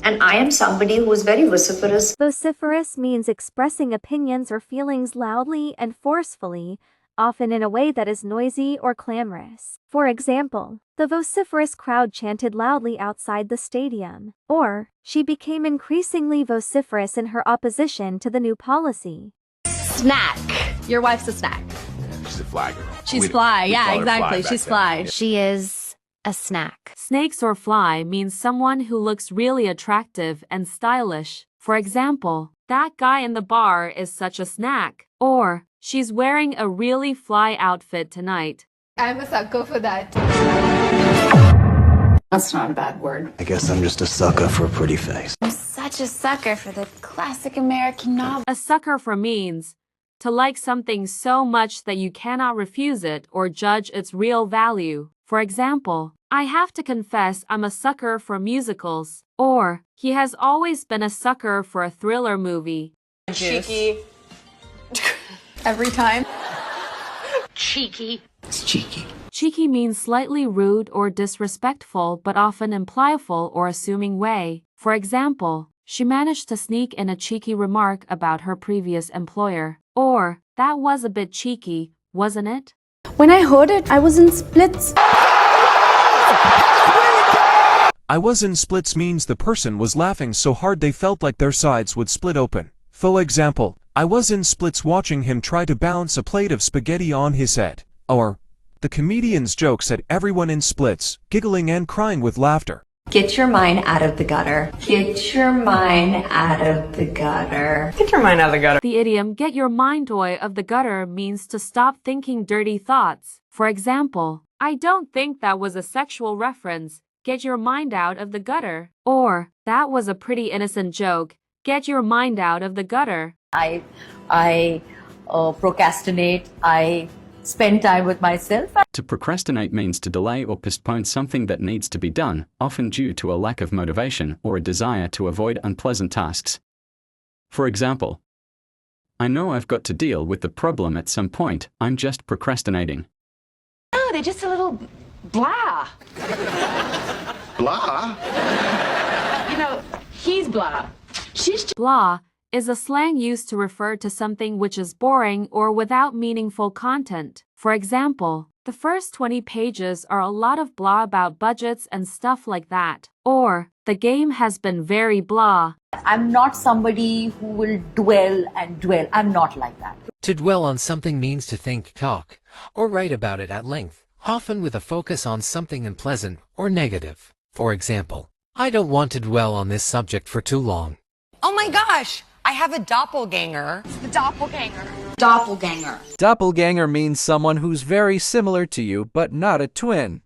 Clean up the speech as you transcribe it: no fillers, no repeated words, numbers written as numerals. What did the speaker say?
and I am somebody who is very vociferous. Vociferous means expressing opinions or feelings loudly and forcefully, often in a way that is noisy or clamorous. For example, the vociferous crowd chanted loudly outside the stadium. Or, she became increasingly vociferous in her opposition to the new policy. Snack. Your wife's a snack. She's a fly girl. She's fly. Yeah, exactly. She's fly. Yeah. She is a snack. Snakes or fly means someone who looks really attractive and stylish. For example, that guy in the bar is such a snack. Or, she's wearing a really fly outfit tonight. I'm a sucker for that. That's not a bad word. I guess I'm just a sucker for a pretty face. I'm such a sucker for the classic American novel. A sucker for means to like something so much that you cannot refuse it or judge its real value. For example, I have to confess I'm a sucker for musicals. Or, he has always been a sucker for a thriller movie. Cheeky. Every time. Cheeky. It's cheeky. Cheeky means slightly rude or disrespectful but often in playful or assuming way. For example, she managed to sneak in a cheeky remark about her previous employer. Or, that was a bit cheeky, wasn't it? When I heard it, I was in splits. I was in splits means the person was laughing so hard they felt like their sides would split open. For example, I was in splits watching him try to balance a plate of spaghetti on his head. Or, the comedian's jokes had everyone in splits, giggling and crying with laughter. Get your mind out of the gutter. Get your mind out of the gutter. Get your mind out of the gutter. The idiom get your mind out of the gutter means to stop thinking dirty thoughts. For example, I don't think that was a sexual reference. Get your mind out of the gutter. Or, that was a pretty innocent joke. Get your mind out of the gutter. I procrastinate. I spend time with myself. To procrastinate means to delay or postpone something that needs to be done, often due to a lack of motivation or a desire to avoid unpleasant tasks. For example, I know I've got to deal with the problem at some point, I'm just procrastinating. Oh, they're just a little blah. Blah? You know, he's blah. She's Blah is a slang used to refer to something which is boring or without meaningful content. For example, the first 20 pages are a lot of blah about budgets and stuff like that. Or, the game has been very blah. I'm not somebody who will dwell and dwell. I'm not like that. To dwell on something means to think, talk, or write about it at length, often with a focus on something unpleasant or negative. For example, I don't want to dwell on this subject for too long. Oh my gosh, I have a doppelganger. the doppelganger. Doppelganger. Doppelganger means someone who's very similar to you but not a twin.